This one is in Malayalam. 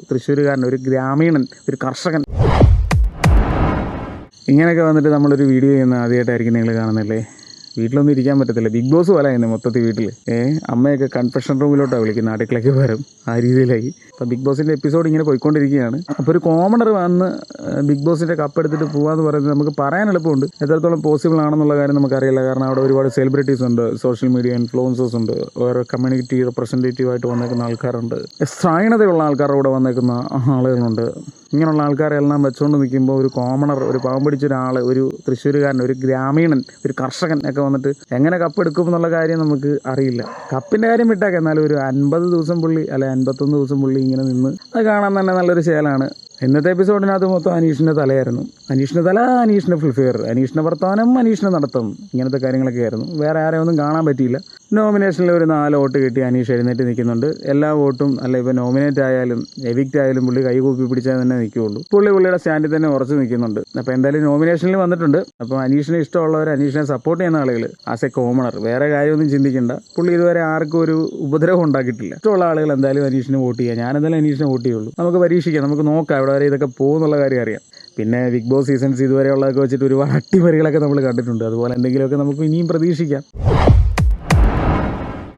തൃശ്ശൂരുകാരൻ, ഒരു ഗ്രാമീണൻ, ഒരു കർഷകൻ. ഇങ്ങനെയൊക്കെ വന്നിട്ട് നമ്മളൊരു വീഡിയോ ചെയ്യുന്ന ആദ്യമായിട്ടായിരിക്കും നിങ്ങൾ കാണുന്നല്ലേ. വീട്ടിലൊന്നും ഇരിക്കാൻ പറ്റത്തില്ല. ബിഗ് ബോസ് പോലെ ആയിരുന്നു മൊത്തത്തിൽ വീട്ടിൽ. അമ്മയൊക്കെ കൺഫെഷൻ റൂമിലോട്ടാണ് വിളിക്കുന്നത്, അടുക്കളയ്ക്ക് വരും, ആ രീതിയിലായി. അപ്പോൾ ബിഗ് ബോസിൻ്റെ എപ്പിസോഡ് ഇങ്ങനെ പോയിക്കൊണ്ടിരിക്കുകയാണ്. അപ്പോൾ ഒരു കോമണർ വന്ന് ബിഗ് ബോസിൻ്റെ കപ്പ് എടുത്തിട്ട് പോകാമെന്ന് പറയുന്നത് നമുക്ക് പറയാൻ എളുപ്പമുണ്ട്. എത്രത്തോളം പോസിബിൾ ആണെന്നുള്ള കാര്യം നമുക്കറിയില്ല. കാരണം അവിടെ ഒരുപാട് സെലിബ്രിറ്റീസ് ഉണ്ട്, സോഷ്യൽ മീഡിയ ഇൻഫ്ലുവൻസേഴ്സ് ഉണ്ട്, വേറെ കമ്മ്യൂണിറ്റി റെപ്രസെൻറ്റേറ്റീവായിട്ട് വന്നേക്കുന്ന ആൾക്കാരുണ്ട്, സ്ത്രീണതയുള്ള ആൾക്കാരുടെ കൂടെ വന്നേക്കുന്ന ആളുകളുണ്ട്. ഇങ്ങനെയുള്ള ആൾക്കാരെല്ലാം വെച്ചുകൊണ്ട് നിൽക്കുമ്പോൾ ഒരു കോമണർ, ഒരു പാവം പിടിച്ച ഒരാൾ, ഒരു തൃശ്ശൂരുകാരൻ, ഒരു ഗ്രാമീണൻ, ഒരു കർഷകൻ ഒക്കെ വന്നിട്ട് എങ്ങനെ കപ്പ് എടുക്കും എന്നുള്ള കാര്യം നമുക്ക് അറിയില്ല. കപ്പിൻ്റെ കാര്യം വിട്ടാൽ എന്നാലും ഒരു 50 ദിവസം പുള്ളി അല്ലെ 51 ദിവസം പുള്ളി ഇങ്ങനെ നിന്ന് അത് കാണാൻ തന്നെ നല്ലൊരു ശേലാണ്. ഇന്നത്തെ എപ്പിസോഡിനകത്ത് മൊത്തം അനീഷിൻ്റെ തലയായിരുന്നു. അനീഷിൻ്റെ തല, അനീഷിൻ്റെ ഫുൾഫെയർ, അനീഷിൻ്റെ വർത്തമാനം, അനീഷിൻ്റെ നടത്തം, ഇങ്ങനത്തെ കാര്യങ്ങളൊക്കെ ആയിരുന്നു. വേറെ ആരെയും ഒന്നും കാണാൻ പറ്റിയില്ല. നോമിനേഷനിൽ ഒരു 4 വോട്ട് കിട്ടി അനീഷ് എഴുന്നേറ്റ് നിൽക്കുന്നുണ്ട്. എല്ലാ വോട്ടും അല്ല, ഇപ്പോൾ നോമിനേറ്റ് ആയാലും എവിക്റ്റ് ആയാലും പുള്ളി കൈ കൂപ്പി പിടിച്ചാൽ തന്നെ നിൽക്കുകയുള്ളൂ. പുള്ളിയുടെ സ്റ്റാൻഡിൽ തന്നെ ഉറച്ചു നിൽക്കുന്നുണ്ട്. അപ്പോൾ എന്തായാലും നോമിനേഷനിൽ വന്നിട്ടുണ്ട്. അപ്പോൾ അനീഷിനെ ഇഷ്ടമുള്ളവർ, അനീഷിനെ സപ്പോർട്ട് ചെയ്യുന്ന ആളുകൾ ആസ് എ കോമണർ വേറെ കാര്യമൊന്നും ചിന്തിക്കേണ്ട. പുള്ളി ഇതുവരെ ആർക്കും ഒരു ഉപദ്രവം ഉണ്ടാക്കിയിട്ടില്ല. ഇഷ്ടമുള്ള ആളുകൾ എന്തായാലും അനീഷിനെ വോട്ട് ചെയ്യുക. ഞാനെന്തായാലും അനീഷിനെ വോട്ട് ചെയ്യുള്ളൂ. നമുക്ക് പരീക്ഷിക്കാം, നമുക്ക് നോക്കാം എവിടെ വരെ ഇതൊക്കെ പോകുന്നുള്ള കാര്യം അറിയാം. പിന്നെ ബിഗ് ബോസ് സീസൺസ് ഇതുവരെയുള്ളതൊക്കെ വെച്ചിട്ട് ഒരുപാട് അട്ടിമറികളൊക്കെ നമ്മൾ കണ്ടിട്ടുണ്ട്. അതുപോലെ എന്തെങ്കിലുമൊക്കെ നമുക്ക് ഇനിയും പ്രതീക്ഷിക്കാം.